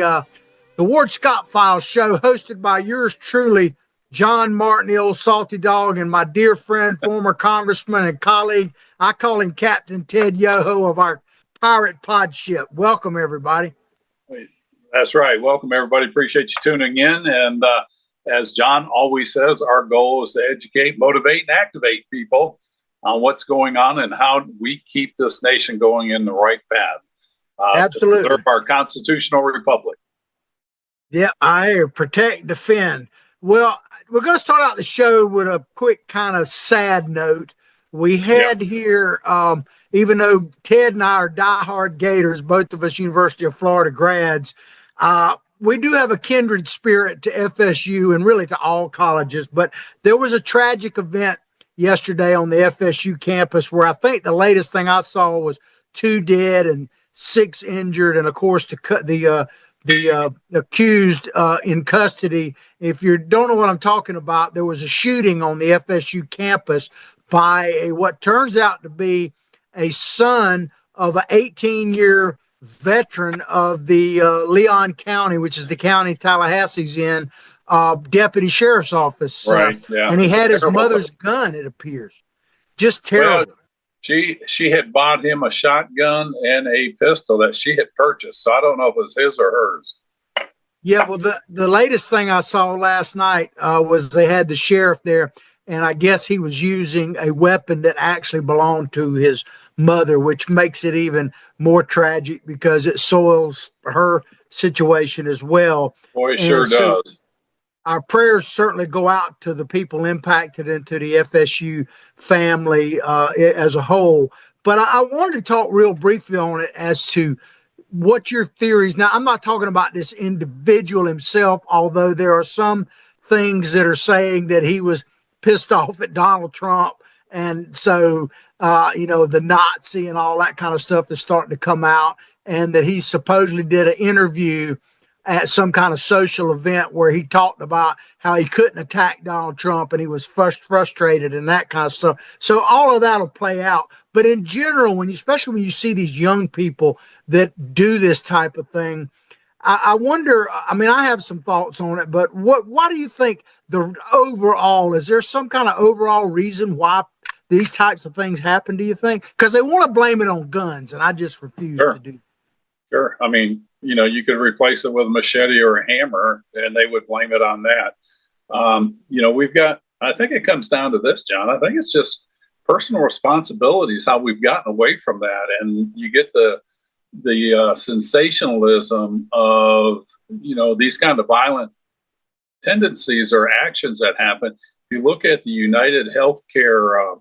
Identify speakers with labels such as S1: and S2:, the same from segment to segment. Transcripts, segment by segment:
S1: uh, the Ward Scott Files show, hosted by yours truly, John Martin, the old salty dog, and my dear friend, former congressman and colleague. I call him Captain Ted Yoho of our pirate pod ship. Welcome, everybody.
S2: That's right. Welcome, everybody. Appreciate you tuning in. And as John always says, our goal is to educate, motivate, and activate people on what's going on and how we keep this nation going in the right path.
S1: Absolutely.
S2: To preserve our constitutional republic.
S1: Yeah, I protect, defend. Well, we're going to start out the show with a quick kind of sad note. We had here, even though Ted and I are diehard Gators, both of us University of Florida grads, we do have a kindred spirit to FSU and really to all colleges. But there was a tragic event yesterday on the FSU campus where I think the latest thing I saw was 2 dead and 6 injured, and of course the accused in custody. If you don't know what I'm talking about, there was a shooting on the FSU campus by what turns out to be a son of an 18-year veteran of the Leon County, which is the county Tallahassee's in, deputy sheriff's office.
S2: Right. Yeah.
S1: And he had his mother's gun, it appears. Just terrible.
S2: Well, she had bought him a shotgun and a pistol that she had purchased. So I don't know if it was his or hers.
S1: Yeah, well, the latest thing I saw last night was they had the sheriff there, and I guess he was using a weapon that actually belonged to his mother, which makes it even more tragic because it soils her situation as well.
S2: Boy, it sure does.
S1: Our prayers certainly go out to the people impacted and to the FSU family as a whole. But I wanted to talk real briefly on it as to what your theories. Now, I'm not talking about this individual himself, although there are some things that are saying that he was pissed off at Donald Trump. And so, the Nazi and all that kind of stuff is starting to come out, and that he supposedly did an interview at some kind of social event where he talked about how he couldn't attack Donald Trump and he was frustrated and that kind of stuff. So all of that will play out. But in general, especially when you see these young people that do this type of thing, I wonder, I have some thoughts on it, but why do you think is there some kind of overall reason why these types of things happen, do you think? Because they want to blame it on guns, and I just refuse to do that.
S2: Sure. You could replace it with a machete or a hammer and they would blame it on that. I think it comes down to this, John. I think it's just personal responsibilities, how we've gotten away from that. And you get the sensationalism of, these kind of violent tendencies or actions that happen. If you look at the United Healthcare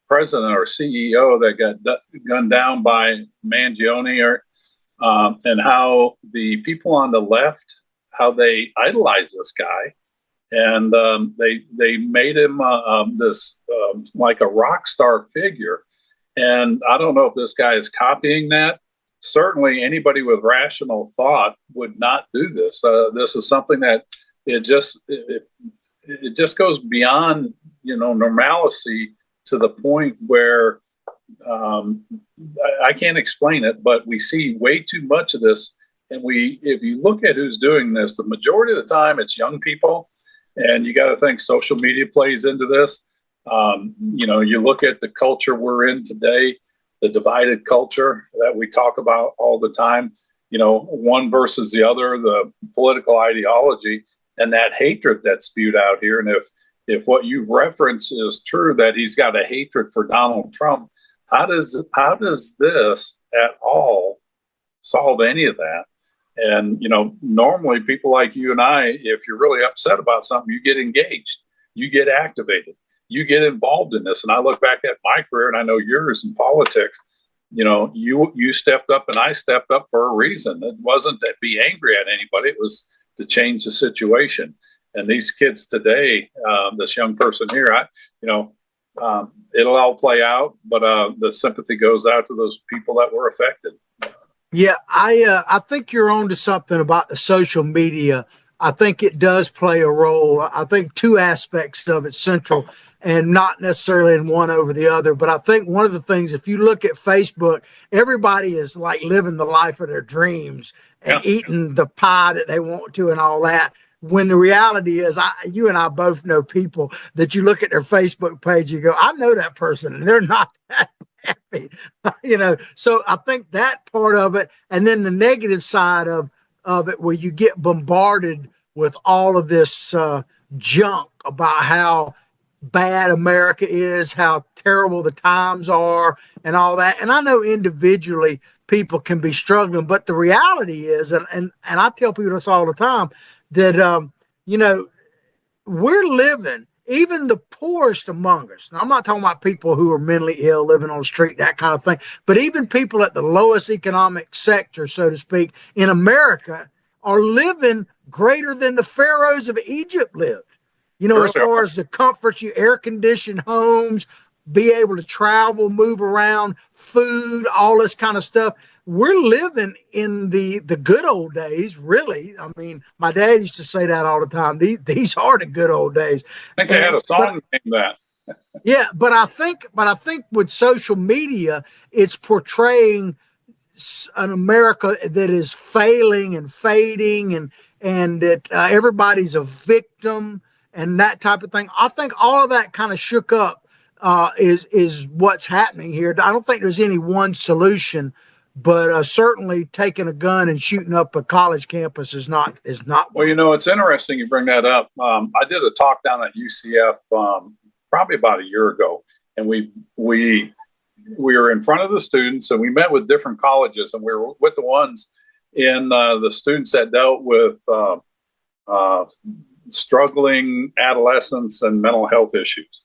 S2: president or CEO that got gunned down by Mangione, and how the people on the left, how they idolize this guy, and they made him like a rock star figure. And I don't know if this guy is copying that. Certainly, anybody with rational thought would not do this. This is something that it just goes beyond normalcy to the point where. I can't explain it, but we see way too much of this. And if you look at who's doing this, the majority of the time it's young people, and you got to think social media plays into this. You look at the culture we're in today, the divided culture that we talk about all the time, one versus the other, the political ideology and that hatred that's spewed out here. And if what you reference is true, that he's got a hatred for Donald Trump, how does this at all solve any of that? And, normally people like you and I, if you're really upset about something, you get engaged, you get activated, you get involved in this. And I look back at my career, and I know yours in politics, you stepped up and I stepped up for a reason. It wasn't to be angry at anybody. It was to change the situation. And these kids today, this young person here, it'll all play out, but the sympathy goes out to those people that were affected.
S1: Yeah, I think you're on to something about the social media I think it does play a role. I think two aspects of it central, and not necessarily in one over the other. But I think one of the things, if you look at Facebook, everybody is like living the life of their dreams and
S2: Yeah.
S1: eating the pie that they want to and all that. When the reality is, you and I both know people that you look at their Facebook page, you go, I know that person, and they're not that happy, So I think that part of it, and then the negative side of it, where you get bombarded with all of this junk about how bad America is, how terrible the times are, and all that. And I know individually people can be struggling, but the reality is, and I tell people this all the time, that we're living, even the poorest among us. Now, I'm not talking about people who are mentally ill, living on the street, that kind of thing, but even people at the lowest economic sector, so to speak, in America are living greater than the pharaohs of Egypt lived. As far as the comforts, you air conditioned homes, be able to travel, move around, food, all this kind of stuff. We're living in the good old days, really. I mean, my dad used to say that all the time. These are the good old days.
S2: I think they had a song named that.
S1: Yeah, but I think with social media, it's portraying an America that is failing and fading, and that everybody's a victim and that type of thing. I think all of that kind of shook up is what's happening here. I don't think there's any one solution, but certainly taking a gun and shooting up a college campus is not.
S2: Well, it's interesting you bring that up. I did a talk down at UCF probably about a year ago, and we were in front of the students, and we met with different colleges, and we were with the ones in the students that dealt with struggling adolescents and mental health issues,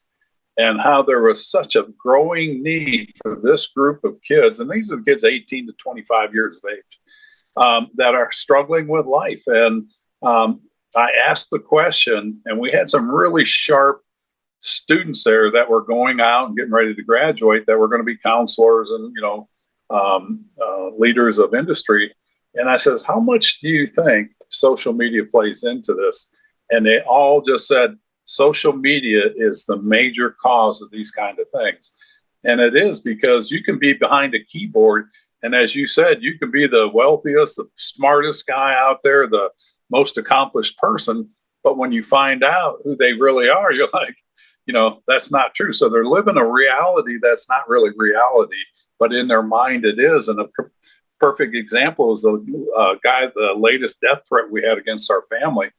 S2: and how there was such a growing need for this group of kids, and these are the kids 18 to 25 years of age, that are struggling with life. And I asked the question, and we had some really sharp students there that were going out and getting ready to graduate, that were going to be counselors and leaders of industry. And I says, how much do you think social media plays into this? And they all just said, social media is the major cause of these kind of things. And it is, because you can be behind a keyboard, and as you said, you can be the wealthiest, the smartest guy out there, the most accomplished person, but when you find out who they really are, you're like, that's not true. So they're living a reality that's not really reality, but in their mind it is. And a perfect example is the latest death threat we had against our family.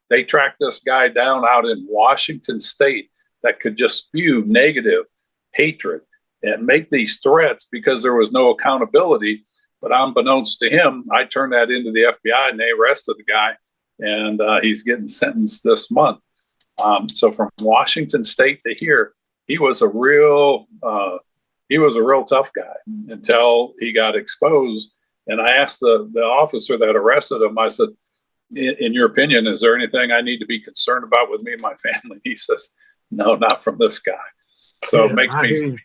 S2: They tracked this guy down out in Washington State that could just spew negative hatred and make these threats because there was no accountability. But unbeknownst to him, I turned that into the FBI, and they arrested the guy, and he's getting sentenced this month. So from Washington State to here, he was a real tough guy until he got exposed. And I asked the officer that arrested him, I said, in your opinion, is there anything I need to be concerned about with me and my family? He says, no, not from this guy. So it makes me,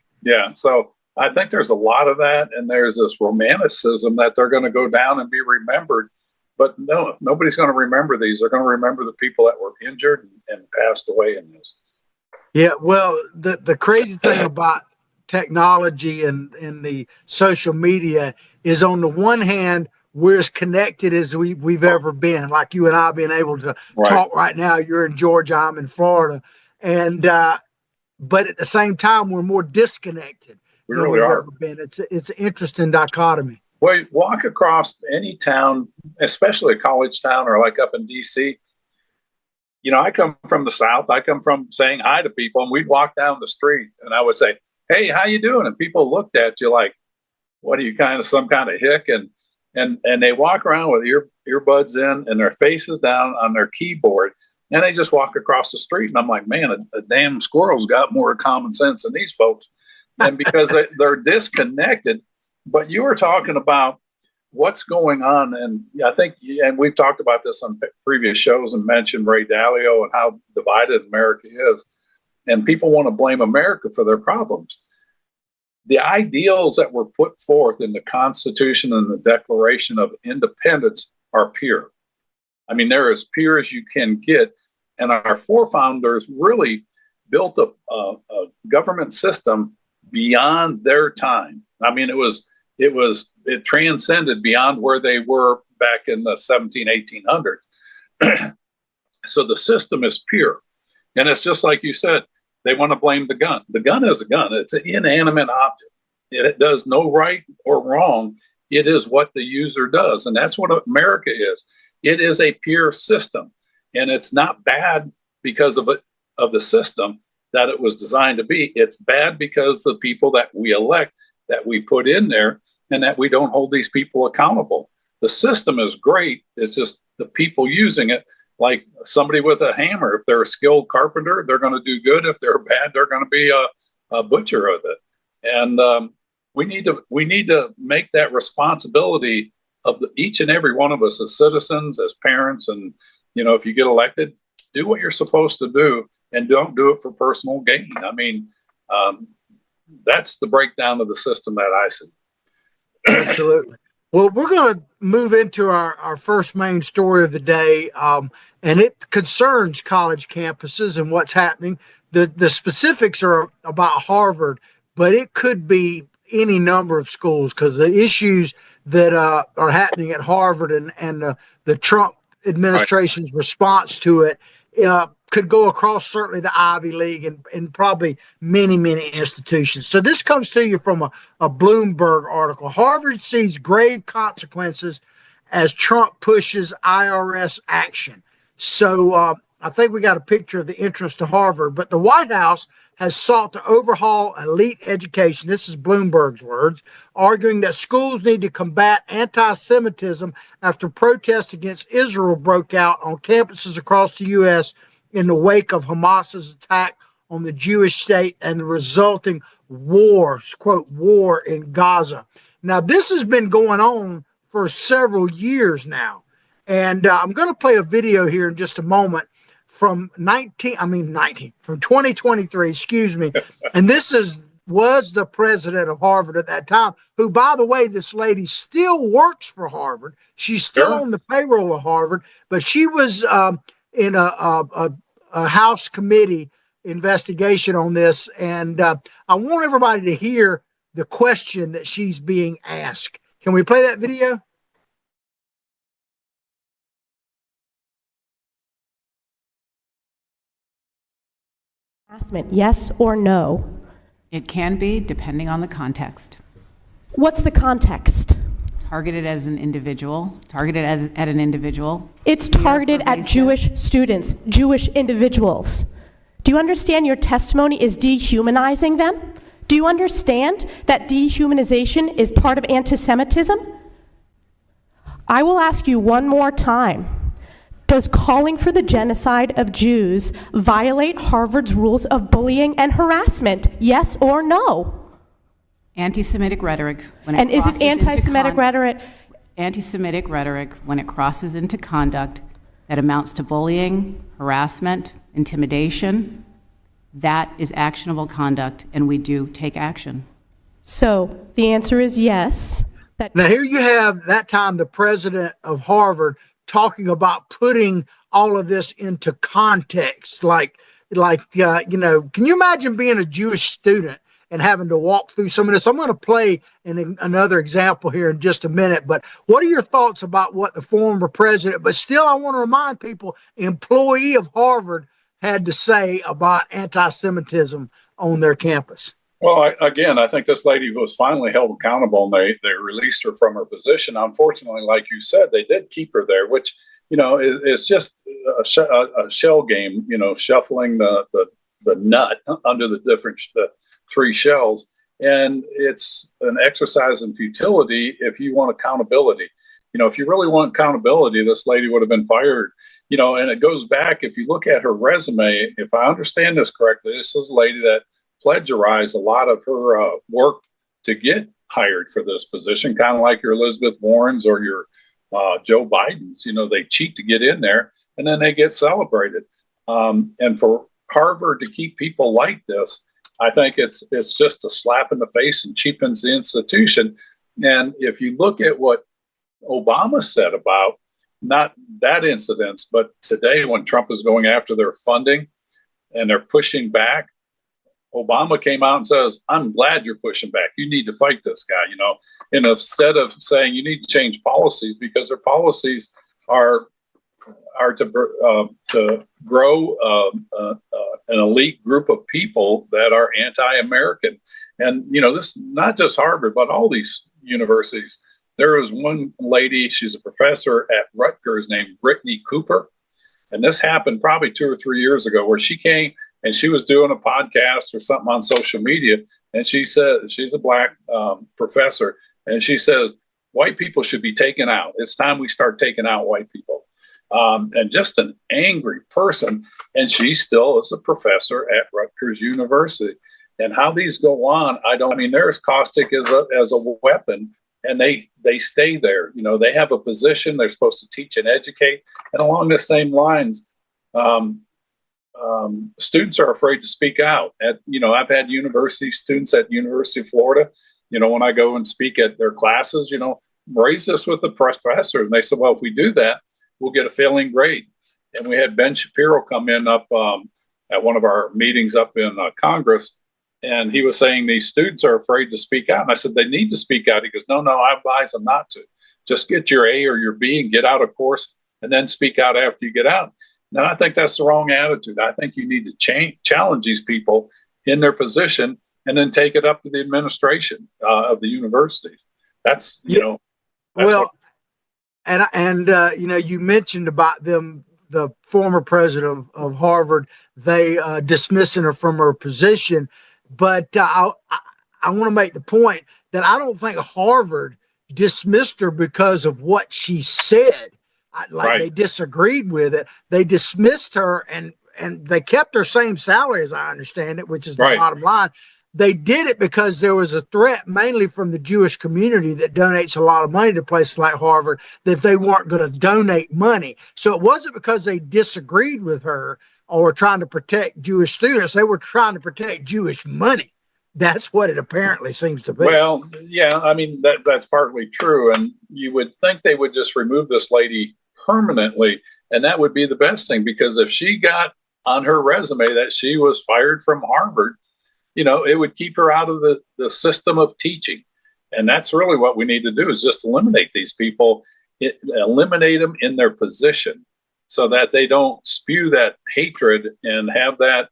S2: So I think there's a lot of that. And there's this romanticism that they're going to go down and be remembered. But no, nobody's going to remember these. They're going to remember the people that were injured and passed away in this.
S1: Yeah, well, the crazy thing about technology and the social media is, on the one hand, we're as connected as we've ever been, like you and I being able to talk right now. You're in Georgia, I'm in Florida. And but at the same time, we're more disconnected
S2: than we've ever
S1: been. It's an interesting dichotomy.
S2: Well, you walk across any town, especially a college town or like up in DC. I come from the South. I come from saying hi to people, and we'd walk down the street and I would say, hey, how you doing? And people looked at you like, what are you, some kind of hick? And they walk around with earbuds in and their faces down on their keyboard, and they just walk across the street. And I'm like, man, a damn squirrel's got more common sense than these folks. And because they're disconnected. But you were talking about what's going on, and I think, and we've talked about this on previous shows and mentioned Ray Dalio and how divided America is, and people want to blame America for their problems. The ideals that were put forth in the Constitution and the Declaration of Independence are pure. I mean, they're as pure as you can get. And our forefathers really built a government system beyond their time. I mean, it transcended beyond where they were back in the 1800s. So the system is pure. And it's just like you said, they want to blame the gun. The gun is a gun. It's an inanimate object. It does no right or wrong. It is what the user does. And that's what America is. It is a pure system. And it's not bad because of the system that it was designed to be. It's bad because the people that we elect, that we put in there, and that we don't hold these people accountable. The system is great. It's just the people using it, like somebody with a hammer. If they're a skilled carpenter, they're going to do good. If they're bad, they're going to be a butcher of it. And we need to make that responsibility of each and every one of us as citizens, as parents. And, you know, if you get elected, do what you're supposed to do and don't do it for personal gain. I mean, that's the breakdown of the system that I see.
S1: Absolutely. Well, we're going to move into our first main story of the day, and it concerns college campuses and what's happening. The specifics are about Harvard, but it could be any number of schools, because the issues that are happening at Harvard and the Trump administration's response to it could go across certainly the Ivy League and probably many, many institutions. So this comes to you from a Bloomberg article. Harvard sees grave consequences as Trump pushes IRS action. So I think we got a picture of the entrance to Harvard, but the White House has sought to overhaul elite education. This is Bloomberg's words, arguing that schools need to combat anti-Semitism after protests against Israel broke out on campuses across the U.S. in the wake of Hamas's attack on the Jewish state and the resulting war, quote, war in Gaza. Now, this has been going on for several years now. And I'm going to play a video here in just a moment from 2023, excuse me. And this was the president of Harvard at that time, who, by the way, this lady still works for Harvard. She's still on the payroll of Harvard, but she was in a House committee investigation on this. And I want everybody to hear the question that she's being asked. Can we play that video?
S3: Yes or no?
S4: It can be, depending on the context.
S3: What's the context?
S4: Targeted as an individual, targeted at an individual.
S3: It's targeted at Jewish students, Jewish individuals. Do you understand your testimony is dehumanizing them? Do you understand that dehumanization is part of anti-Semitism? I will ask you one more time. Does calling for the genocide of Jews violate Harvard's rules of bullying and harassment? Yes or no?
S4: Anti-Semitic rhetoric.
S3: And is it anti-Semitic rhetoric?
S4: Anti-Semitic rhetoric, when it crosses into conduct that amounts to bullying, harassment, intimidation, that is actionable conduct, and we do take action.
S3: So the answer is yes.
S1: Now here you have that time the president of Harvard talking about putting all of this into context, like you know, can you imagine being a Jewish student and having to walk through some of this? I'm going to play another example here in just a minute, but what are your thoughts about what the former president, but still I want to remind people, employee of Harvard, had to say about anti-Semitism on their campus?
S2: Well, I think this lady was finally held accountable, and they released her from her position. Unfortunately, like you said, they did keep her there, which, you know, is just a shell game, you know, shuffling the nut under the three shells. And it's an exercise in futility if you want accountability. You know, if you really want accountability, this lady would have been fired. You know, and it goes back, if you look at her resume, if I understand this correctly, this is a lady that plagiarized a lot of her work to get hired for this position, kind of like your Elizabeth Warrens or your Joe Bidens. You know, they cheat to get in there and then they get celebrated. And for Harvard to keep people like this, I think it's just a slap in the face and cheapens the institution. And if you look at what Obama said about not that incidents, but today when Trump is going after their funding and they're pushing back, Obama came out and says, I'm glad you're pushing back. You need to fight this guy, you know, and instead of saying you need to change policies because their policies are to grow an elite group of people that are anti-American. And, you know, this not just Harvard, but all these universities. There was one lady, she's a professor at Rutgers named Brittany Cooper. And this happened probably 2 or 3 years ago where she came and she was doing a podcast or something on social media. And she said, she's a black professor. And she says, white people should be taken out. It's time we start taking out white people. And just an angry person. And she still is a professor at Rutgers University. And how these go on, I mean, they're as caustic as a weapon, and they stay there. You know, they have a position, they're supposed to teach and educate. And along the same lines, students are afraid to speak out. I've had university students at University of Florida, you know, when I go and speak at their classes, you know, raise this with the professors. And they said, well, if we do that, we'll get a failing grade. And we had Ben Shapiro come in up at one of our meetings up in Congress. And he was saying these students are afraid to speak out. And I said, they need to speak out. He goes, no, I advise them not to. Just get your A or your B and get out of course, and then speak out after you get out. And I think that's the wrong attitude. I think you need to challenge these people in their position and then take it up to the administration of the universities. That's, you know. That's
S1: well, you know, you mentioned about them, the former president of Harvard, they dismissing her from her position. But I want to make the point that I don't think Harvard dismissed her because of what she said. They disagreed with it. They dismissed her and they kept her same salary, as I understand it, which is the bottom line. They did it because there was a threat, mainly from the Jewish community that donates a lot of money to places like Harvard, that they weren't going to donate money. So it wasn't because they disagreed with her or trying to protect Jewish students. They were trying to protect Jewish money. That's what it apparently seems to be.
S2: Well, yeah, I mean, that's partly true. And you would think they would just remove this lady permanently. And that would be the best thing, because if she got on her resume that she was fired from Harvard, you know, it would keep her out of the system of teaching. And that's really what we need to do, is just eliminate these people, eliminate them in their position so that they don't spew that hatred and have that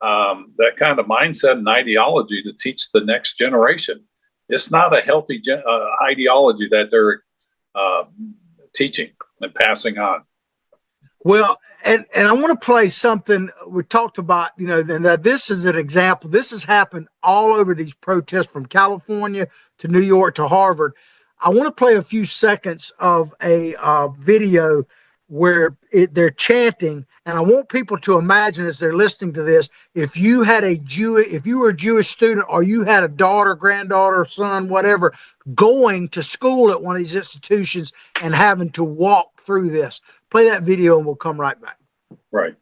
S2: kind of mindset and ideology to teach the next generation. It's not a healthy ideology that they're teaching and passing on.
S1: Well, and I want to play something we talked about, you know, and that this is an example. This has happened all over these protests, from California to New York to Harvard. I want to play a few seconds of a video where they're chanting, and I want people to imagine as they're listening to this, if you were a Jewish student, or you had a daughter, granddaughter, son, whatever, going to school at one of these institutions and having to walk through this. Play that video and we'll come right back.
S2: Right.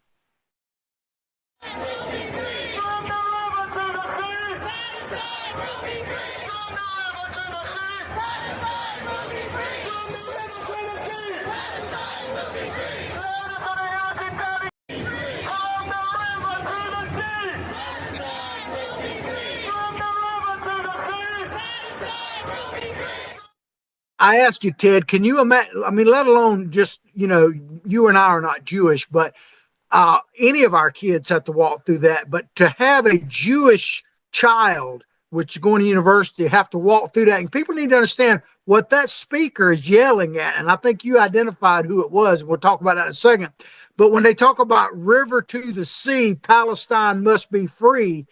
S1: I ask you, Ted, can you imagine, I mean, let alone just, you know, you and I are not Jewish, but any of our kids have to walk through that. But to have a Jewish child, which is going to university, have to walk through that. And people need to understand what that speaker is yelling at. And I think you identified who it was. And we'll talk about that in a second. But when they talk about river to the sea, Palestine must be free,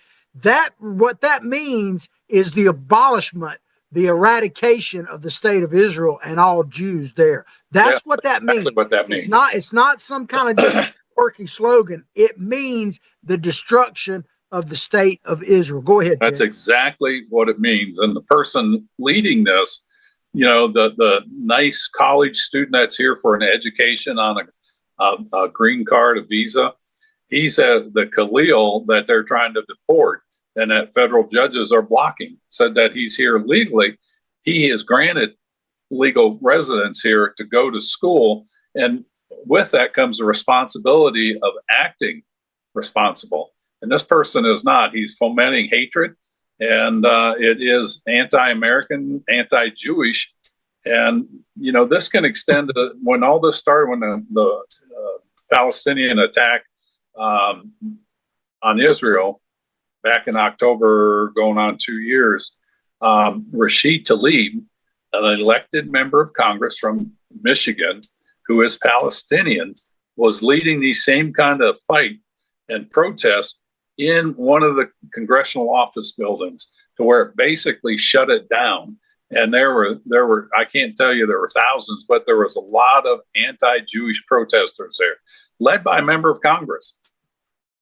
S1: what that means is the abolishment, the eradication of the state of Israel and all Jews there. That's what that means.
S2: What that means.
S1: It's not some kind of just quirky slogan. It means the destruction of the state of Israel. Go ahead.
S2: That's exactly what it means. And the person leading this, you know, the nice college student that's here for an education on a green card, a visa, he's the Khalil that they're trying to deport and that federal judges are blocking, said that he's here legally. He is granted legal residence here to go to school. And with that comes the responsibility of acting responsible. And this person is not. He's fomenting hatred, and it is anti-American, anti-Jewish. And, this can extend to when all this started, when the Palestinian attack on Israel back in October, going on 2 years, Rashid Tlaib, an elected member of Congress from Michigan, who is Palestinian, was leading the same kind of fight and protest in one of the congressional office buildings, to where it basically shut it down. And there were, I can't tell you there were thousands, but there was a lot of anti-Jewish protesters there, led by a member of Congress.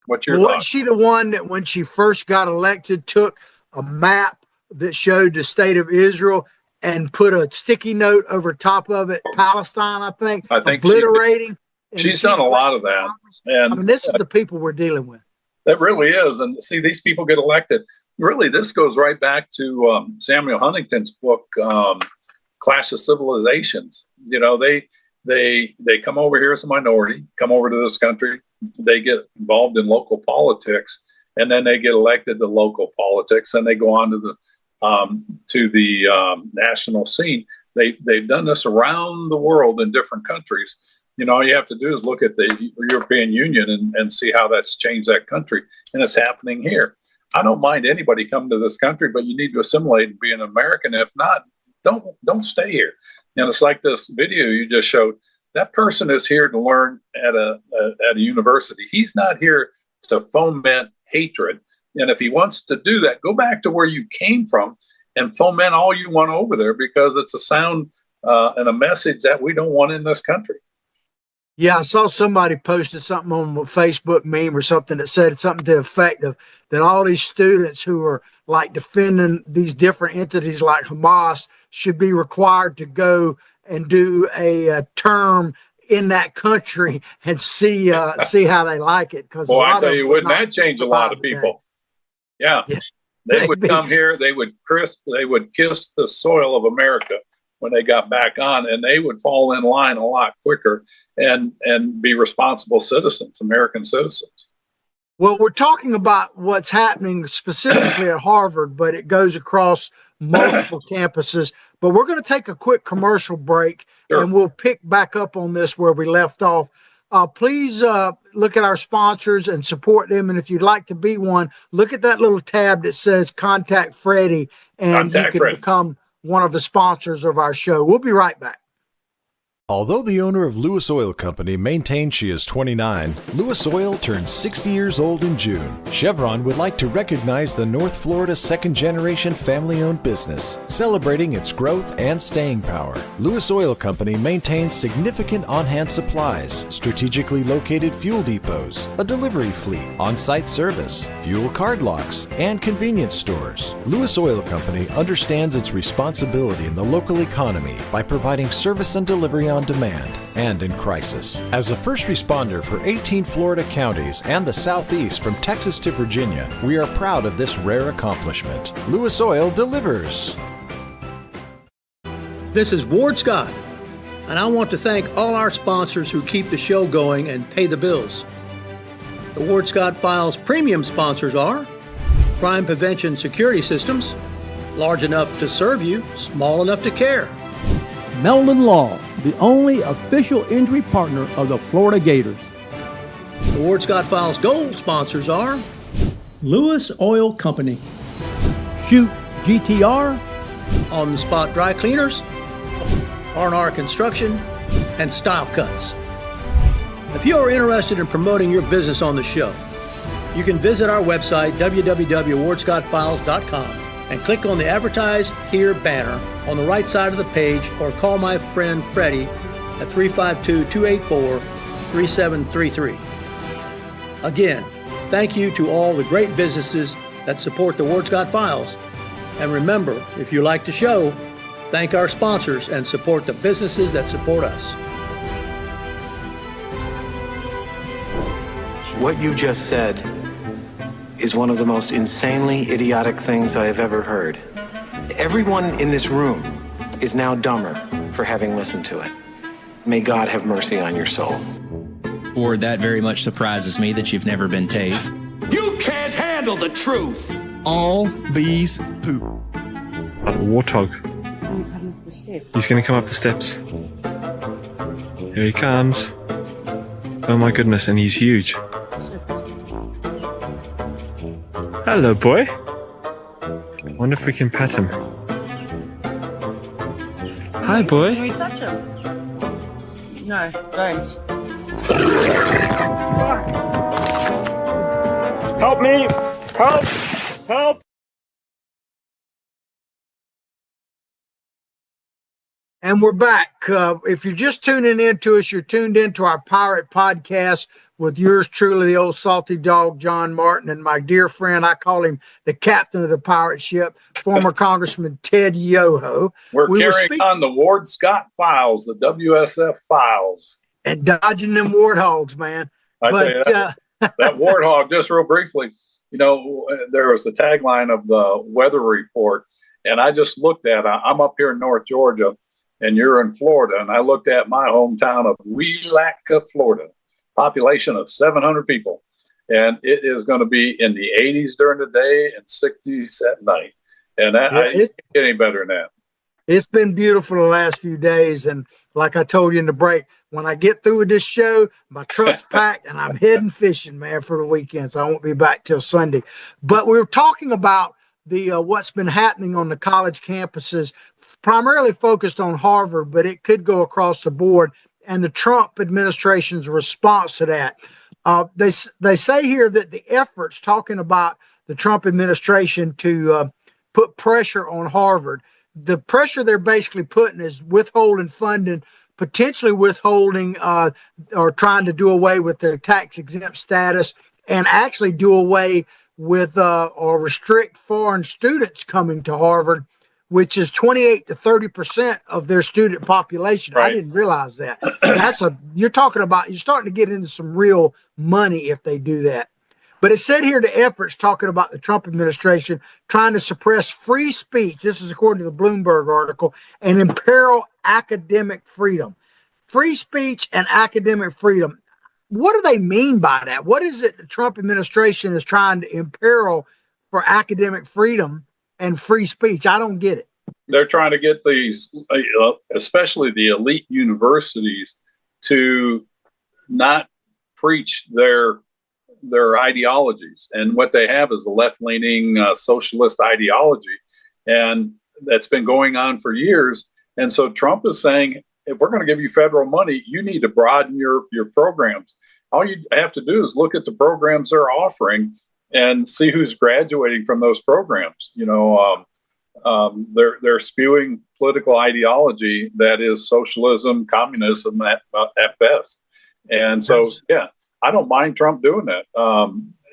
S2: What's your
S1: Wasn't
S2: thoughts?
S1: she the one that when she first got elected took a map that showed the state of Israel and put a sticky note over top of it, Palestine, I think obliterating?
S2: She's done a lot of that. And
S1: I mean, this is the people we're dealing with.
S2: that really is. And see, these people get elected. Really, this goes right back to Samuel Huntington's book, Clash of Civilizations. They come over here as a minority, come over to this country, they get involved in local politics, and then they get elected to local politics, and they go on to the national scene. They've done this around the world in different countries. All you have to do is look at the European Union and see how that's changed that country, and it's happening here. I don't mind anybody coming to this country, but you need to assimilate and be an American. If not, don't stay here. And it's like this video you just showed. That person is here to learn at a university. He's not here to foment hatred. And if he wants to do that, go back to where you came from and foment all you want over there, because it's a sound and a message that we don't want in this country.
S1: Yeah, I saw somebody posted something on a Facebook meme or something that said something to the effect of that all these students who are like defending these different entities like Hamas should be required to go and do a term in that country and see how they like it. Because
S2: I tell you, wouldn't that change a lot of people? Yeah,
S1: yes.
S2: They would come here. They would kiss the soil of America when they got back on, and they would fall in line a lot quicker and be responsible citizens, American citizens.
S1: Well, we're talking about what's happening specifically at Harvard, but it goes across multiple campuses. But we're going to take a quick commercial break,
S2: Sure.
S1: and we'll pick back up on this where we left off. Please look at our sponsors and support them. And if you'd like to be one, look at that little tab that says Contact Freddie, and you can become one of the sponsors of our show. We'll be right back.
S5: Although the owner of Lewis Oil Company maintains she is 29, Lewis Oil turns 60 years old in June. Chevron would like to recognize the North Florida second-generation family-owned business, celebrating its growth and staying power. Lewis Oil Company maintains significant on-hand supplies, strategically located fuel depots, a delivery fleet, on-site service, fuel card locks, and convenience stores. Lewis Oil Company understands its responsibility in the local economy by providing service and delivery on demand and in crisis. As a first responder for 18 Florida counties and the Southeast from Texas to Virginia, we are proud of this rare accomplishment. Lewis Oil delivers.
S6: This is Ward Scott, and I want to thank all our sponsors who keep the show going and pay the bills. The Ward Scott Files premium sponsors are Crime Prevention Security Systems, large enough to serve you, small enough to care.
S7: Meldon Law, the only official injury partner of the Florida Gators.
S6: The Ward Scott Files Gold sponsors are Lewis Oil Company,
S7: Shoot GTR,
S6: On the Spot Dry Cleaners, R&R Construction, and Style Cuts. If you are interested in promoting your business on the show, you can visit our website, www.wardscottfiles.com, and click on the Advertise Here banner on the right side of the page, or call my friend Freddie at 352-284-3733. Again, thank you to all the great businesses that support the Ward Scott Files. And remember, if you like the show, thank our sponsors and support the businesses that support us.
S8: What you just said is one of the most insanely idiotic things I have ever heard. Everyone in this room is now dumber for having listened to it. May God have mercy on your soul.
S9: Or that very much surprises me that you've never been tased.
S10: You can't handle the truth.
S11: All bees poop.
S12: A warthog. He's going to come up the steps. Here he comes. Oh my goodness, and he's huge. Hello, boy. I wonder if we can pet him. Hi, boy.
S13: Can we touch him? No, don't.
S12: Help me! Help! Help!
S1: And we're back. If you're just tuning into us, you're tuned into our Pirate Podcast with yours truly, the old salty dog, John Martin, and my dear friend, I call him the captain of the pirate ship, former Congressman Ted Yoho.
S2: We're carrying on the Ward Scott files, the WSF files.
S1: And dodging them warthogs, man.
S2: Tell you that warthog, just real briefly, there was the tagline of the weather report, and I just looked at it. I'm up here in North Georgia, and you're in Florida, and I looked at my hometown of Willaca, Florida, population of 700 people, and it is going to be in the 80s during the day and 60s at night, and I can't get any better than that.
S1: It's been beautiful the last few days, and like I told you in the break, when I get through with this show, my truck's packed and I'm heading fishing, man, for the weekend, so I won't be back till Sunday. But we were talking about the what's been happening on the college campuses, primarily focused on Harvard, but it could go across the board, and the Trump administration's response to that. They say here that the efforts talking about the Trump administration to put pressure on Harvard, the pressure they're basically putting is withholding funding, potentially withholding or trying to do away with their tax exempt status, and actually do away with or restrict foreign students coming to Harvard, which is 28 to 30% of their student population. Right. I didn't realize that. You're starting to get into some real money if they do that. But it said here the efforts talking about the Trump administration trying to suppress free speech, this is according to the Bloomberg article, and imperil academic freedom. Free speech and academic freedom. What do they mean by that? What is it the Trump administration is trying to imperil for academic freedom and free speech? I don't get it.
S2: They're trying to get these, especially the elite universities, to not preach their ideologies. And what they have is a left-leaning socialist ideology. And that's been going on for years. And so Trump is saying, if we're going to give you federal money, you need to broaden your programs. All you have to do is look at the programs they're offering and see who's graduating from those programs. They're spewing political ideology that is socialism, communism at best. And so, I don't mind Trump doing that.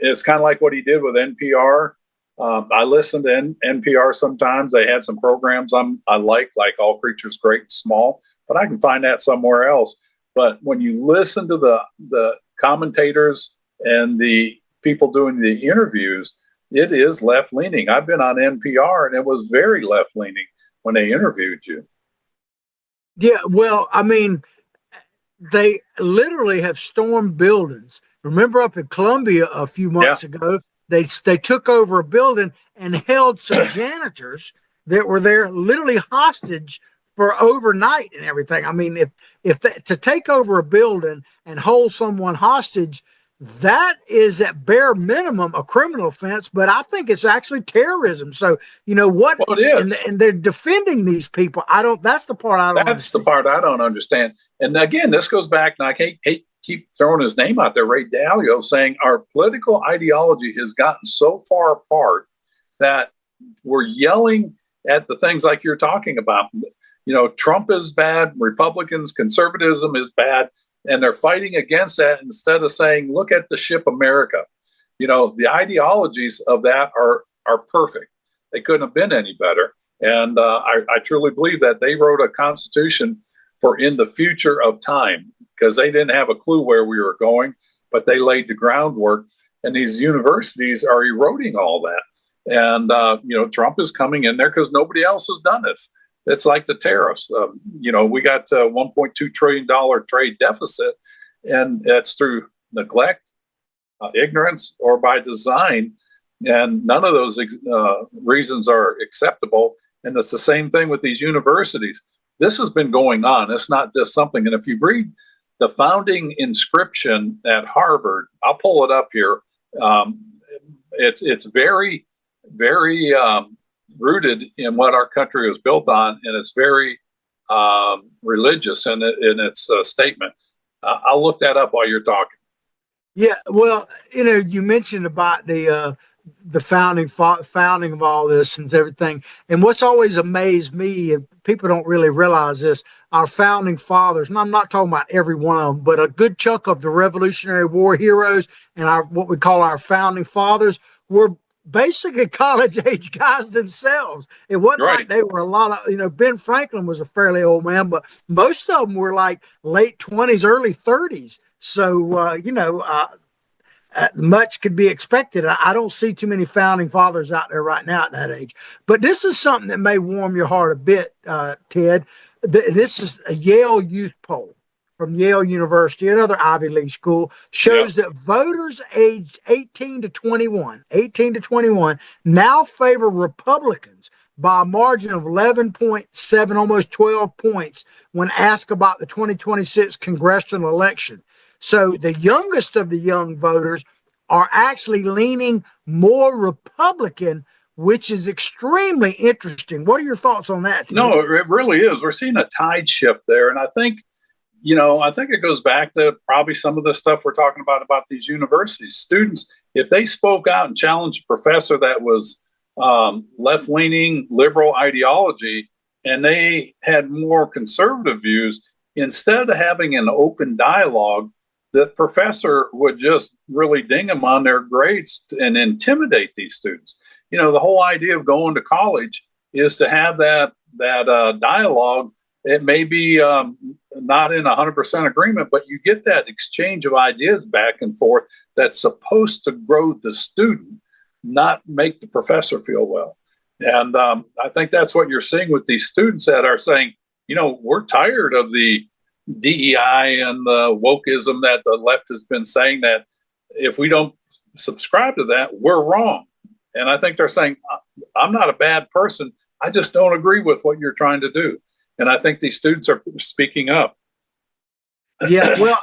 S2: It's kind of like what he did with NPR. I listen to NPR sometimes. They had some programs I like All Creatures Great and Small, but I can find that somewhere else. But when you listen to the commentators and the people doing the interviews, it is left-leaning. I've been on NPR, and it was very left-leaning when they interviewed you.
S1: Yeah, well, I mean, they literally have stormed buildings. Remember up in Columbia a few months ago, they took over a building and held some janitors that were there literally hostage for overnight and everything. I mean, to take over a building and hold someone hostage, that is at bare minimum a criminal offense, but I think it's actually terrorism. So, what? Well, it is. And they're defending these people. That's the part I don't understand.
S2: The part I don't understand. And again, this goes back, and I can't keep throwing his name out there, Ray Dalio, saying our political ideology has gotten so far apart that we're yelling at the things like you're talking about. Trump is bad, Republicans, conservatism is bad. And they're fighting against that instead of saying, look at the ship America. The ideologies of that are perfect. They couldn't have been any better. And I truly believe that they wrote a constitution for in the future of time, because they didn't have a clue where we were going, but they laid the groundwork. And these universities are eroding all that. And, Trump is coming in there because nobody else has done this. it's like the tariffs. We got a $1.2 trillion trade deficit, and that's through neglect, ignorance, or by design. And none of those reasons are acceptable. And it's the same thing with these universities. This has been going on. It's not just something. And if you read the founding inscription at Harvard, I'll pull it up here. It's very, very rooted in what our country was built on, and it's very religious in its statement. I'll look that up while you're talking.
S1: Yeah, well, you mentioned about the founding of all this and everything. And what's always amazed me, and people don't really realize this, our founding fathers, and I'm not talking about every one of them, but a good chunk of the Revolutionary War heroes and what we call our founding fathers were basically college age guys themselves. It wasn't like they were a lot of, Ben Franklin was a fairly old man, but most of them were like late 20s, early 30s. So, much could be expected. I don't see too many founding fathers out there right now at that age. But this is something that may warm your heart a bit, Ted. This is a Yale Youth poll from Yale University, another Ivy League school, shows that voters aged 18 to 21 now favor Republicans by a margin of 11.7, almost 12 points when asked about the 2026 congressional election. So the youngest of the young voters are actually leaning more Republican, which is extremely interesting. What are your thoughts on that, Ted?
S2: No, it really is. We're seeing a tide shift there. And I think it goes back to probably some of the stuff we're talking about these universities. Students, if they spoke out and challenged a professor that was left-leaning liberal ideology and they had more conservative views, instead of having an open dialogue, the professor would just really ding them on their grades and intimidate these students. The whole idea of going to college is to have that dialogue. It may be not in 100% agreement, but you get that exchange of ideas back and forth that's supposed to grow the student, not make the professor feel well. And I think that's what you're seeing with these students that are saying, we're tired of the DEI and the wokeism that the left has been saying, that if we don't subscribe to that, we're wrong. And I think they're saying, I'm not a bad person. I just don't agree with what you're trying to do. And I think these students are speaking up.
S1: Yeah, well,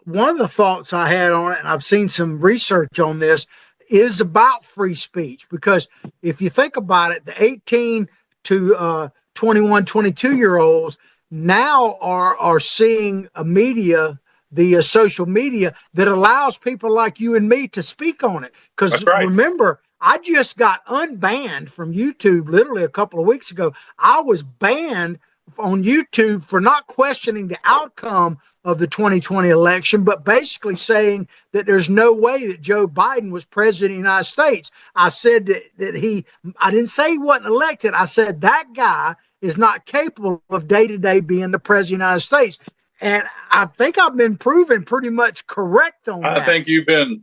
S1: one of the thoughts I had on it, and I've seen some research on this, is about free speech. Because if you think about it, the 18 to 21, 22-year-olds now are seeing a media, the social media, that allows people like you and me to speak on it. Because remember, I just got unbanned from YouTube literally a couple of weeks ago. I was banned on YouTube for not questioning the outcome of the 2020 election, but basically saying that there's no way that Joe Biden was president of the United States. I said that I didn't say he wasn't elected. I said that guy is not capable of day-to-day being the president of the United States. And I think I've been proven pretty much correct on that.
S2: I think you've been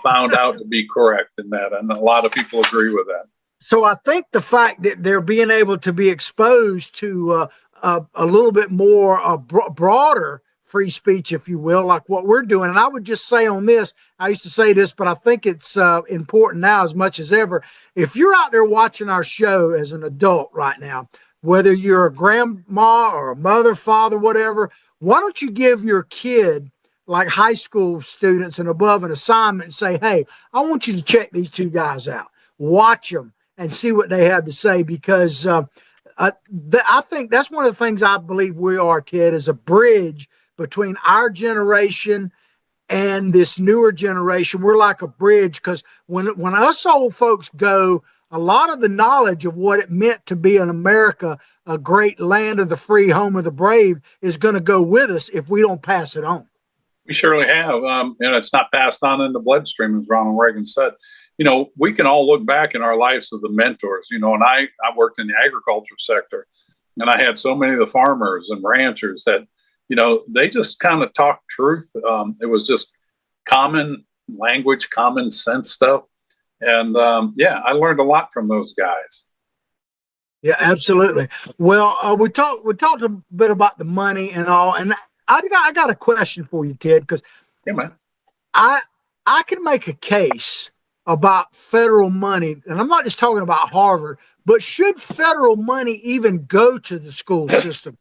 S2: found out to be correct in that. And a lot of people agree with that.
S1: So I think the fact that they're being able to be exposed to a little bit more broader free speech, if you will, like what we're doing. And I would just say on this, I used to say this, but I think it's important now as much as ever. If you're out there watching our show as an adult right now, whether you're a grandma or a mother, father, whatever, why don't you give your kid, like high school students and above, an assignment and say, hey, I want you to check these two guys out, watch them and see what they have to say. Because I think that's one of the things I believe we are, Ted, is a bridge between our generation and this newer generation. We're like a bridge, because when us old folks go, a lot of the knowledge of what it meant to be in America, a great land of the free, home of the brave, is going to go with us if we don't pass it on.
S2: We surely have. And it's not passed on in the bloodstream, as Ronald Reagan said. We can all look back in our lives of the mentors, and I worked in the agriculture sector, and I had so many of the farmers and ranchers that, they just kind of talked truth. It was just common language, common sense stuff. And I learned a lot from those guys.
S1: Yeah, absolutely. Well, we talked a bit about the money and all, and I got a question for you, Ted, because
S2: Yeah, man.
S1: I can make a case about federal money, and I'm not just talking about Harvard, but should federal money even go to the school system?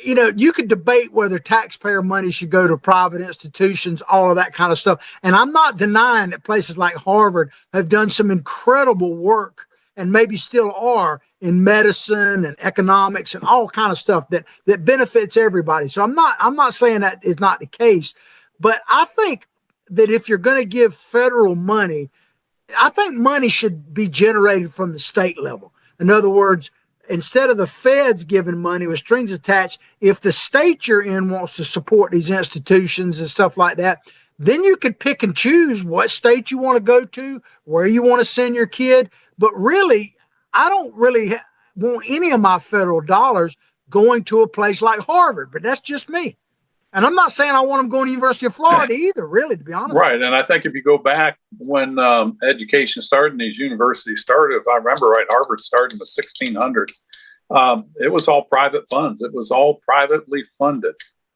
S1: You know, you could debate whether taxpayer money should go to private institutions, all of that kind of stuff. And I'm not denying that places like Harvard have done some incredible work and maybe still are in medicine and economics and all kind of stuff that benefits everybody. So I'm not saying that is not the case, but I think that if you're going to give federal money, I think money should be generated from the state level. In other words, instead of the feds giving money with strings attached, if the state you're in wants to support these institutions and stuff like that, then you could pick and choose what state you want to go to, where you want to send your kid. But really, I don't really want any of my federal dollars going to a place like Harvard, but that's just me. And I'm not saying I want them going to the University of Florida either, really, to be honest.
S2: Right. And I think if you go back when education started and these universities started, if I remember right, Harvard started in the 1600s. It was all private funds. It was all privately funded.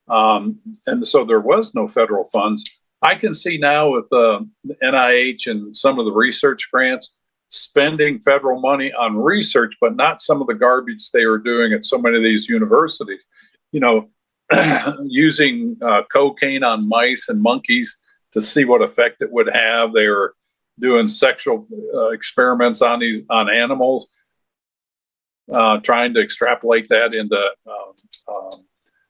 S2: And so there was no federal funds. I can see now with the NIH and some of the research grants spending federal money on research, but not some of the garbage they were doing at so many of these universities. You know, using cocaine on mice and monkeys to see what effect it would have. They were doing sexual experiments on animals, trying to extrapolate that into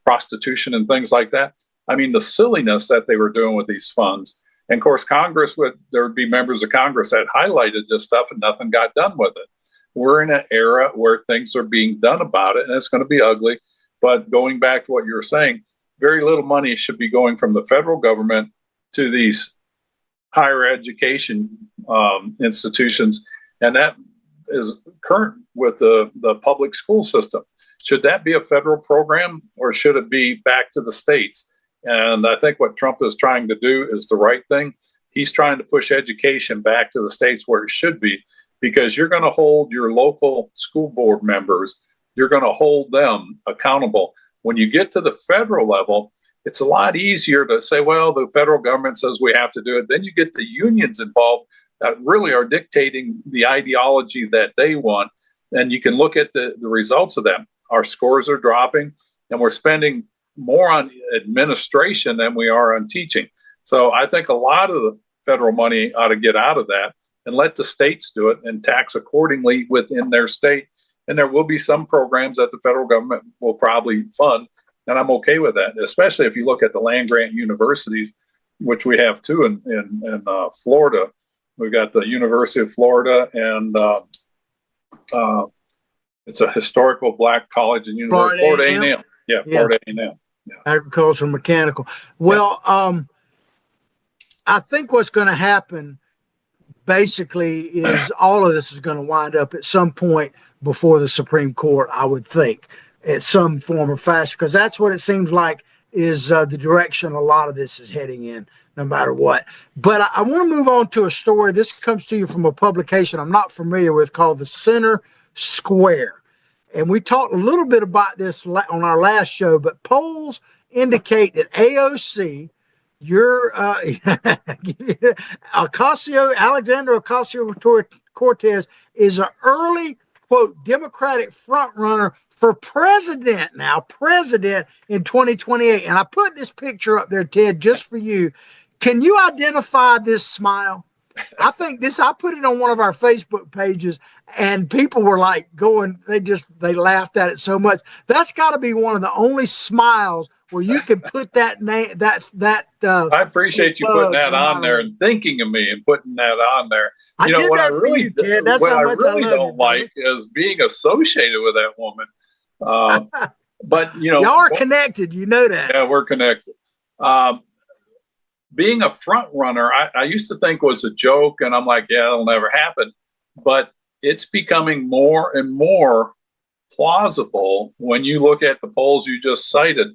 S2: prostitution and things like that. I mean, the silliness that they were doing with these funds. And of course, there would be members of Congress that highlighted this stuff and nothing got done with it. We're in an era where things are being done about it, and it's going to be ugly. But going back to what you were saying, very little money should be going from the federal government to these higher education institutions. And that is current with the public school system. Should that be a federal program or should it be back to the states? And I think what Trump is trying to do is the right thing. He's trying to push education back to the states where it should be, because you're going to hold your local school board members, you're going to hold them accountable. When you get to the federal level, it's a lot easier to say, well, the federal government says we have to do it. Then you get the unions involved that really are dictating the ideology that they want. And you can look at the results of that. Our scores are dropping, and we're spending more on administration than we are on teaching. So I think a lot of the federal money ought to get out of that and let the states do it and tax accordingly within their state. And there will be some programs that the federal government will probably fund, and I'm okay with that, especially if you look at the land-grant universities, which we have too in Florida. We've got the University of Florida, and it's a historical black college and university, Florida A&M. Yeah, Florida A&M. Yeah.
S1: Agricultural mechanical. Well, I think what's going to happen basically is all of this is going to wind up at some point before the Supreme Court, I would think, at some form or fashion, because that's what it seems like is the direction a lot of this is heading in, no matter what. But I want to move on to a story. This comes to you from a publication I'm not familiar with called The Center Square. And we talked a little bit about this on our last show, but polls indicate that AOC, Alexandria Ocasio-Cortez, is an early, quote, Democratic frontrunner for president in 2028. And I put this picture up there, Ted, just for you. Can you identify this smile? I put it on one of our Facebook pages, and people were like they laughed at it so much. That's got to be one of the only smiles where you can put that name, I
S2: appreciate you putting that on there and thinking of me and putting that on there.
S1: What I really
S2: don't like is being associated with that woman. But
S1: y'all are connected. You know that.
S2: Yeah, we're connected. Being a front runner, I used to think was a joke, and I'm like, yeah, that'll never happen. But it's becoming more and more plausible when you look at the polls you just cited.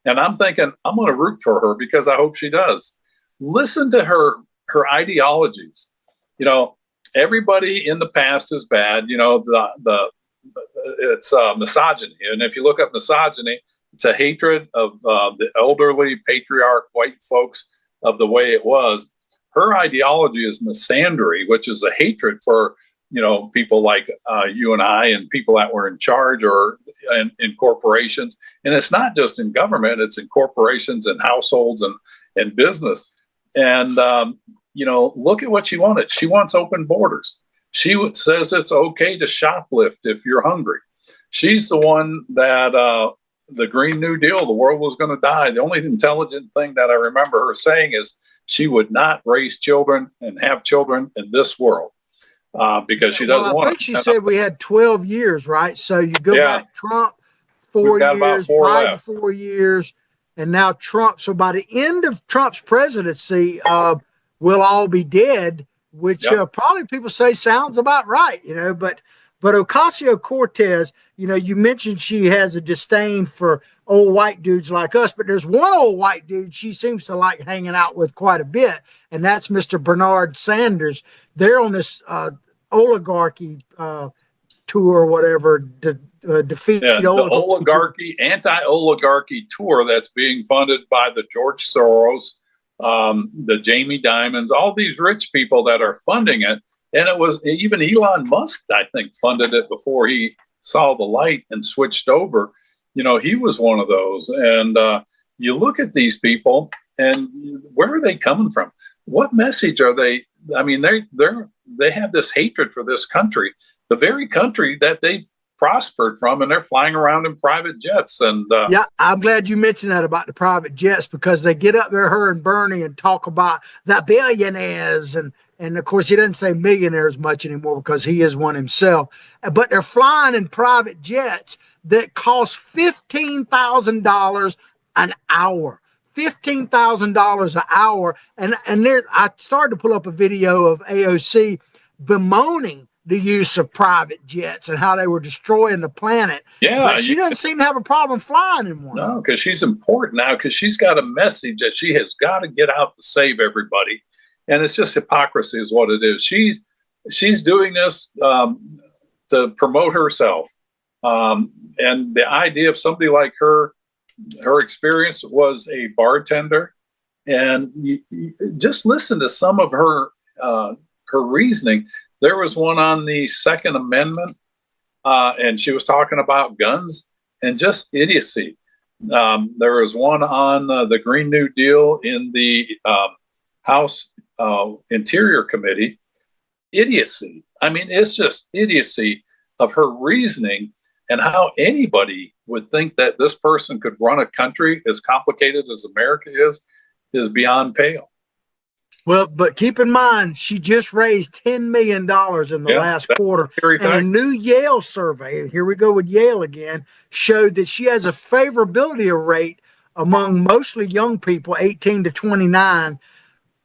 S2: And I'm thinking, I'm going to root for her because I hope she does. Listen to her ideologies. You know, everybody in the past is bad. You know, the it's misogyny. And if you look up misogyny, it's a hatred of the elderly patriarch white folks of the way it was. Her ideology is misandry, which is a hatred for, people like you and I and people that were in charge or in corporations. And it's not just in government, it's in corporations and households and business. And, look at what she wanted. She wants open borders. She says it's okay to shoplift if you're hungry. She's the one that the Green New Deal, the world was going to die. The only intelligent thing that I remember her saying is she would not raise children and have children in this world because she doesn't want to.
S1: I think she said we had 12 years, right? So you go back Trump 4 years, Biden 4 years, and now Trump. So by the end of Trump's presidency, we'll all be dead, which probably people say sounds about right, But Ocasio-Cortez, you mentioned she has a disdain for old white dudes like us, but there's one old white dude she seems to like hanging out with quite a bit, and that's Mr. Bernard Sanders. They're on this oligarchy tour or whatever, defeat the
S2: oligarchy, anti-oligarchy tour that's being funded by the George Soros, the Jamie Dimons, all these rich people that are funding it. And it was even Elon Musk, I think, funded it before he saw the light and switched over. He was one of those. And you look at these people and where are they coming from? What message are they? I mean, they have this hatred for this country, the very country that they've prospered from, and they're flying around in private jets. And
S1: I'm glad you mentioned that about the private jets, because they get up there, her and Bernie, and talk about the billionaires. And of course, he doesn't say millionaires much anymore because he is one himself. But they're flying in private jets that cost $15,000 an hour. $15,000 an hour. And there, I started to pull up a video of AOC bemoaning the use of private jets and how they were destroying the planet.
S2: Yeah,
S1: but she doesn't seem to have a problem flying in one.
S2: No, because she's important now, because she's got a message that she has got to get out to save everybody. And it's just hypocrisy is what it is. She's doing this to promote herself. And the idea of somebody like her experience was a bartender. And you just listen to some of her reasoning. There was one on the Second Amendment, and she was talking about guns and just idiocy. There was one on the Green New Deal in the House Interior Committee. Idiocy. I mean, it's just idiocy of her reasoning, and how anybody would think that this person could run a country as complicated as America is beyond pale.
S1: Well, but keep in mind, she just raised $10 million in the last quarter. And a new Yale survey, here we go with Yale again, showed that she has a favorability rate among mostly young people, 18 to 29,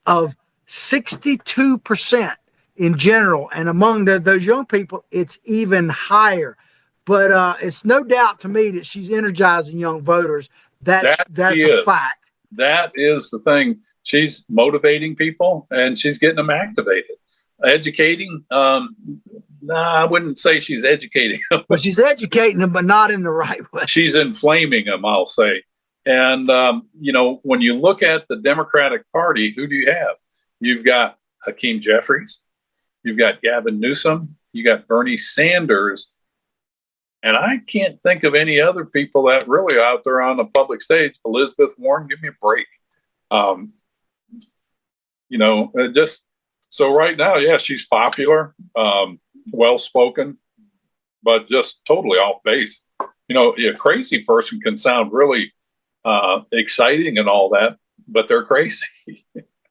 S1: of 62% in general. And among those young people, it's even higher. But it's no doubt to me that she's energizing young voters. That's a fact.
S2: That is the thing. She's motivating people and she's getting them activated. Educating, I wouldn't say she's educating them.
S1: But she's educating them, but not in the right way.
S2: She's inflaming them, I'll say. And, when you look at the Democratic Party, who do you have? You've got Hakeem Jeffries. You've got Gavin Newsom. You got Bernie Sanders. And I can't think of any other people that really are out there on the public stage. Elizabeth Warren, give me a break. Just so right now, she's popular, well-spoken, but just totally off base. A crazy person can sound really exciting and all that, but they're crazy.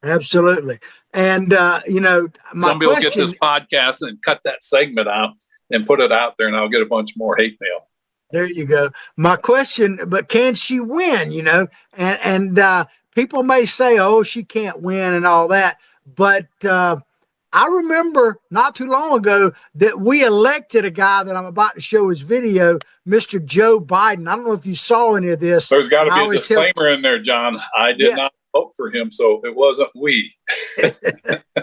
S1: Absolutely. And,
S2: somebody will get this podcast and cut that segment out and put it out there, and I'll get a bunch more hate mail.
S1: There you go. My question, but can she win, And people may say, oh, she can't win and all that. But I remember not too long ago that we elected a guy that I'm about to show his video, Mr. Joe Biden. I don't know if you saw any of this.
S2: There's got to be a disclaimer in there, John. I did not vote for him, so it wasn't we.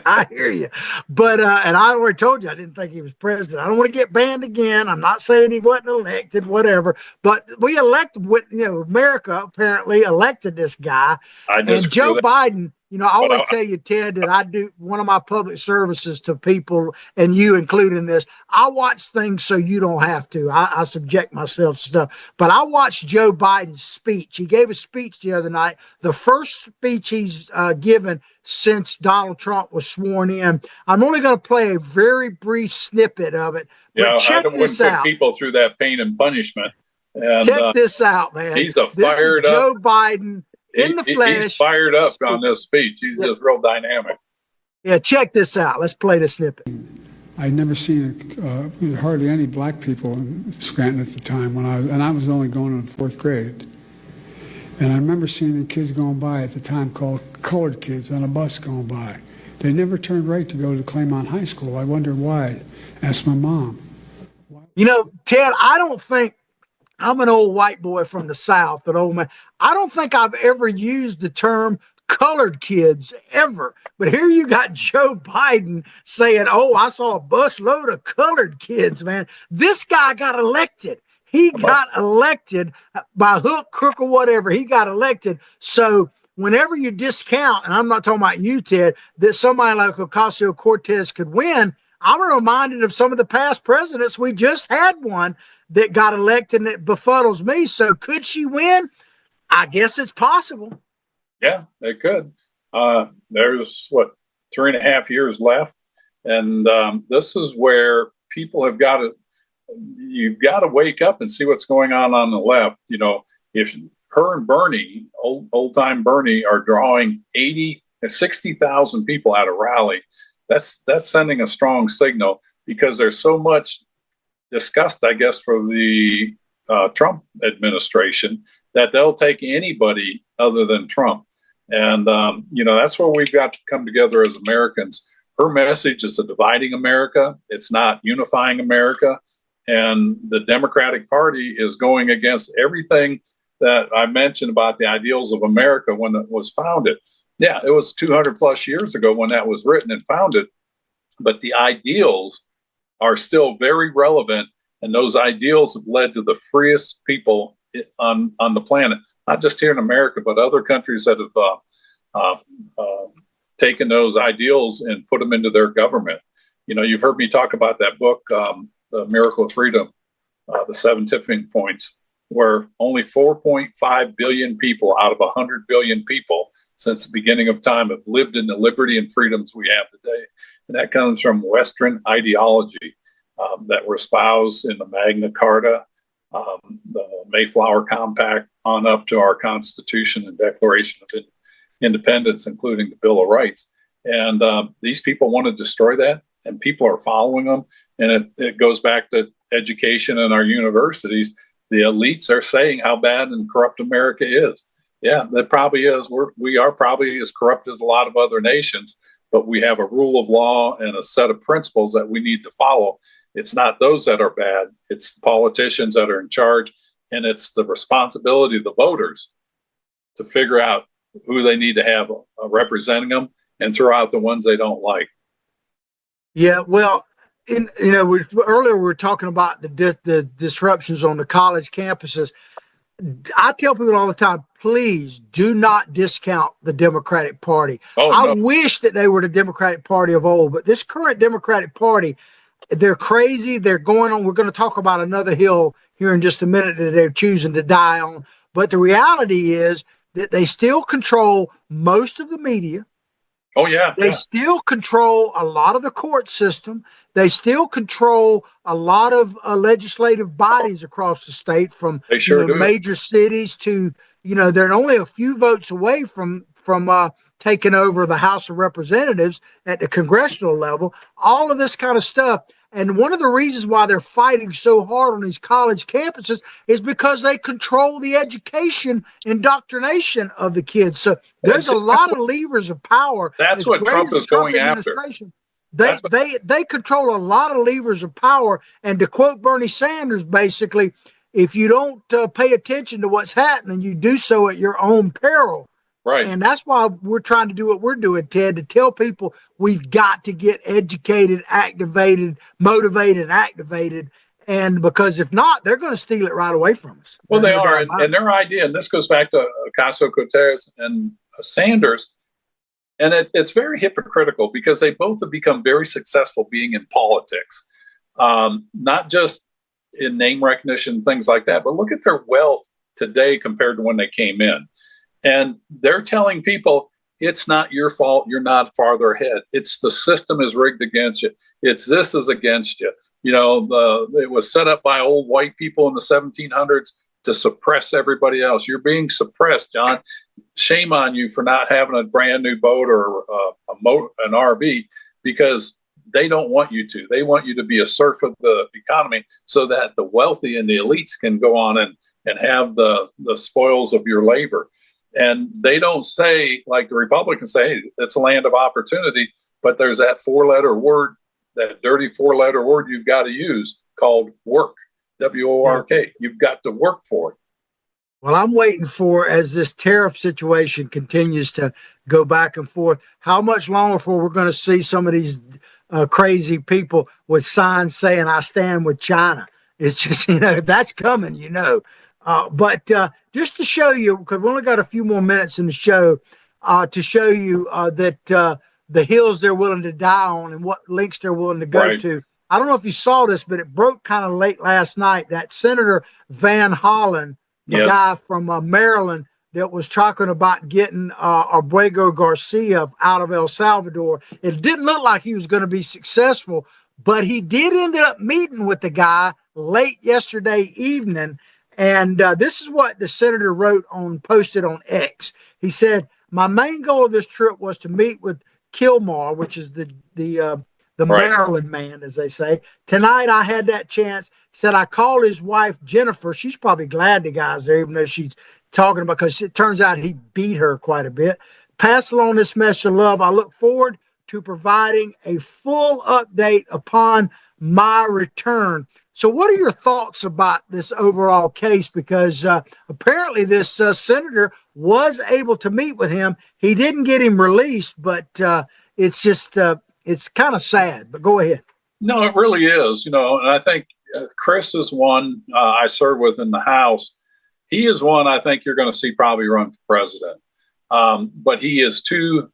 S1: I hear you. But, and I already told you, I didn't think he was president. I don't want to get banned again. I'm not saying he wasn't elected, whatever. But we elected, America apparently elected this guy.
S2: I
S1: And Joe Biden, I always
S2: I-
S1: tell you, Ted, that I do one of my public services to people, and you including this. I watch things so you don't have to. I subject myself to stuff. But I watched Joe Biden's speech. He gave a speech the other night, the first speech he's given since Donald Trump was sworn in. I'm only going to play a very brief snippet of it. But
S2: Yeah, I
S1: check
S2: don't
S1: this
S2: put
S1: out.
S2: people through that pain and punishment. And
S1: Check this out, man.
S2: he's a
S1: This is
S2: fired up.
S1: Joe Biden in the flesh.
S2: He's fired up on this speech. He's just real dynamic.
S1: Yeah, check this out. Let's play the snippet.
S14: I'd never seen hardly any black people in Scranton at the time and I was only going in the 4th grade. And I remember seeing the kids going by at the time called colored kids on a bus going by. They never turned right to go to Claymont High School. I wondered why. Asked my mom.
S1: Ted, I don't think, I'm an old white boy from the South, an old man. I don't think I've ever used the term colored kids ever. But here you got Joe Biden saying, oh, I saw a bus load of colored kids, man. This guy got elected. He got elected by hook, crook, or whatever. He got elected. So whenever you discount, and I'm not talking about you, Ted, that somebody like Ocasio-Cortez could win, I'm reminded of some of the past presidents. We just had one that got elected, and it befuddles me. So could she win? I guess it's possible.
S2: Yeah, they could. There's 3.5 years left. And this is where people have got to, you've got to wake up and see what's going on the left. If her and Bernie, old time Bernie, are drawing 60,000 people at a rally, that's sending a strong signal, because there's so much disgust, I guess, for the Trump administration that they'll take anybody other than Trump. And, that's where we've got to come together as Americans. Her message is a dividing America. It's not unifying America. And the Democratic Party is going against everything that I mentioned about the ideals of America when it was founded. Yeah, it was 200 plus years ago when that was written and founded, but the ideals are still very relevant. And those ideals have led to the freest people on the planet, not just here in America, but other countries that have taken those ideals and put them into their government. You've heard me talk about that book, The Miracle of Freedom, The 7 Tipping Points, where only 4.5 billion people out of 100 billion people since the beginning of time have lived in the liberty and freedoms we have today. And that comes from Western ideology that were espoused in the Magna Carta, the Mayflower Compact, on up to our Constitution and Declaration of Independence, including the Bill of Rights. And these people want to destroy that, and people are following them. And it goes back to education in our universities. The elites are saying how bad and corrupt America is. Yeah, that probably is. We are probably as corrupt as a lot of other nations, but we have a rule of law and a set of principles that we need to follow. It's not those that are bad. It's the politicians that are in charge, and it's the responsibility of the voters to figure out who they need to have representing them and throw out the ones they don't like.
S1: Yeah, well, earlier we were talking about the disruptions on the college campuses. I tell people all the time, please do not discount the Democratic Party. I wish that they were the Democratic Party of old, but this current Democratic Party, they're crazy. They're going on. We're going to talk about another hill here in just a minute that they're choosing to die on. But the reality is that they still control most of the media.
S2: Oh, yeah.
S1: They still control a lot of the court system. They still control a lot of legislative bodies across the state, from major cities to, they're only a few votes away from taking over the House of Representatives at the congressional level, all of this kind of stuff. And one of the reasons why they're fighting so hard on these college campuses is because they control the education indoctrination of the kids. So there's a lot of levers of power.
S2: That's what Trump is going after.
S1: They control a lot of levers of power. And to quote Bernie Sanders, basically, if you don't pay attention to what's happening, you do so at your own peril.
S2: Right.
S1: And that's why we're trying to do what we're doing, Ted, to tell people we've got to get educated, activated, motivated, and activated. And because if not, they're going to steal it right away from us.
S2: Well, they
S1: No
S2: are.
S1: doubt about
S2: And their idea, and this goes back to Ocasio-Cortez and Sanders, and it's very hypocritical because they both have become very successful being in politics, not just in name recognition, things like that, but look at their wealth today compared to when they came in. And they're telling people, it's not your fault. You're not farther ahead. It's the system is rigged against you. It's this is against you. You know, it was set up by old white people in the 1700s to suppress everybody else. You're being suppressed, John. Shame on you for not having a brand new boat or an RV, because they don't want you to. They want you to be a serf of the economy so that the wealthy and the elites can go on and have the spoils of your labor. And they don't say, like the Republicans say, hey, it's a land of opportunity, but there's that four-letter word, that dirty four-letter word you've got to use called work, W-O-R-K. You've got to work for it.
S1: Well, I'm waiting for, as this tariff situation continues to go back and forth, how much longer before we're going to see some of these crazy people with signs saying, I stand with China. It's just, that's coming, But just to show you, because we only got a few more minutes in the show, to show you that the hills they're willing to die on and what links they're willing to go to. I don't know if you saw this, but it broke kind of late last night that Senator Van Hollen, the guy from Maryland that was talking about getting Abrego Garcia out of El Salvador, it didn't look like he was going to be successful, but he did end up meeting with the guy late yesterday evening. And this is what the senator posted on X. He said, my main goal of this trip was to meet with Kilmar, which is the Maryland man, as they say. Tonight I had that chance. Said I called his wife, Jennifer. She's probably glad the guy's there, even though she's talking about, because it turns out he beat her quite a bit. Pass along this message of love. I look forward to providing a full update upon my return. So what are your thoughts about this overall case? Because apparently this senator was able to meet with him. He didn't get him released, but it's just, it's kind of sad, but go ahead.
S2: No, it really is, and I think Chris is one I serve with in the House. He is one I think you're going to see probably run for president. But he is too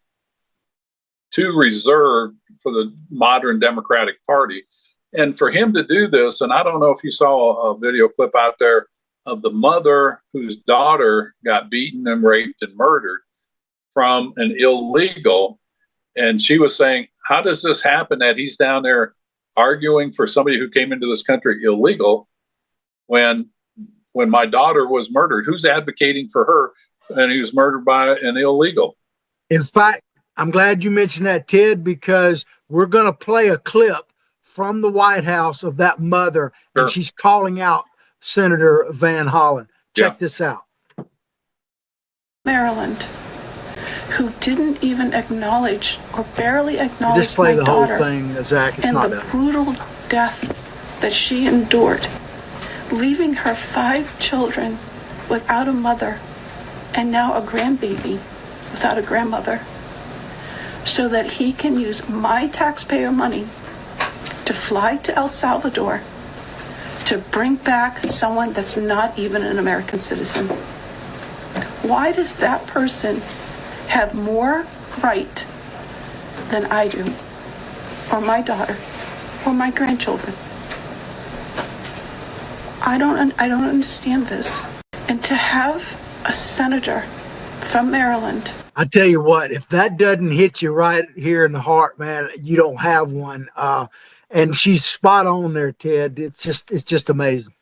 S2: reserved for the modern Democratic Party. And for him to do this, and I don't know if you saw a video clip out there of the mother whose daughter got beaten and raped and murdered from an illegal. And she was saying, how does this happen that he's down there arguing for somebody who came into this country illegal when my daughter was murdered? Who's advocating for her and he was murdered by an illegal?
S1: In fact, I'm glad you mentioned that, Ted, because we're going to play a clip from the White House of that mother, and she's calling out Senator Van Hollen. Check this out.
S15: Maryland, who didn't even acknowledge or barely acknowledge
S1: Just play
S15: my
S1: the whole
S15: daughter
S1: thing, Zach. It's
S15: and
S1: not
S15: the
S1: done.
S15: brutal death that she endured, leaving her 5 children without a mother and now a grandbaby without a grandmother, so that he can use my taxpayer money to fly to El Salvador to bring back someone that's not even an American citizen. Why does that person have more right than I do, or my daughter, or my grandchildren? I don't understand this. And to have a senator from Maryland.
S1: I tell you what, if that doesn't hit you right here in the heart, man, you don't have one. And she's spot on there, Ted. It's just amazing.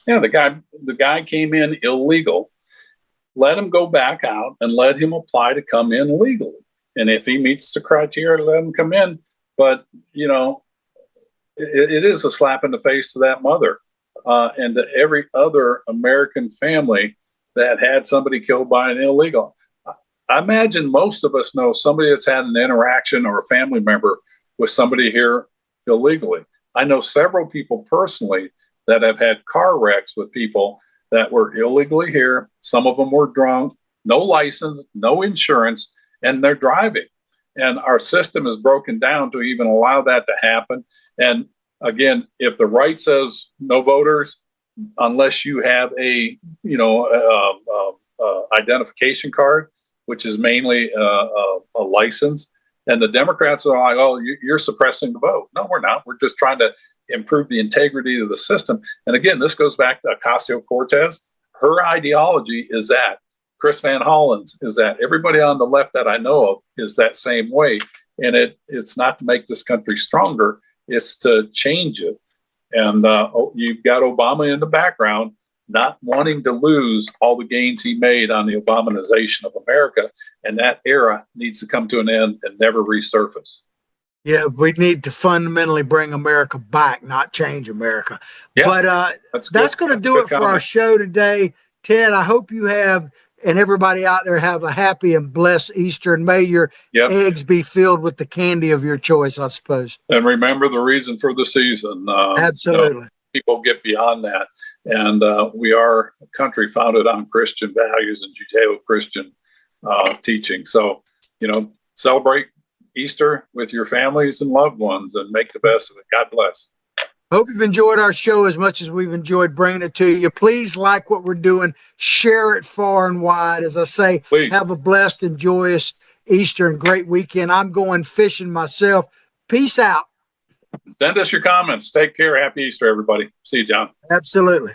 S2: Yeah, the guy came in illegal. Let him go back out and let him apply to come in legally. And if he meets the criteria, let him come in. But, it is a slap in the face to that mother and to every other American family that had somebody killed by an illegal. I imagine most of us know somebody that's had an interaction or a family member with somebody here illegally. I know several people personally that have had car wrecks with people that were illegally here. Some of them were drunk, no license, no insurance, and they're driving. And our system is broken down to even allow that to happen. And again, if the right says no voters, unless you have a identification card, which is mainly a license, and the Democrats are like, "Oh, you're suppressing the vote." No, we're not. We're just trying to improve the integrity of the system. And again, this goes back to Ocasio-Cortez. Her ideology is that. Chris Van Hollen's is that. Everybody on the left that I know of is that same way. And it's not to make this country stronger, it's to change it. And you've got Obama in the background, not wanting to lose all the gains he made on the Obamanization of America. And that era needs to come to an end and never resurface.
S1: Yeah, we need to fundamentally bring America back, not change America.
S2: Yeah,
S1: but that's going to do it for our show today. Ted, I hope you have, and everybody out there, have a happy and blessed Easter, and may your eggs be filled with the candy of your choice, I suppose.
S2: And remember the reason for the season.
S1: Absolutely.
S2: People get beyond that. And we are a country founded on Christian values and Judeo-Christian teaching. So, celebrate Easter with your families and loved ones and make the best of it. God bless.
S1: Hope you've enjoyed our show as much as we've enjoyed bringing it to you. Please like what we're doing. Share it far and wide. As I say, have a blessed and joyous Easter and great weekend. I'm going fishing myself. Peace out.
S2: Send us your comments. Take care. Happy Easter, everybody. See you, John.
S1: Absolutely.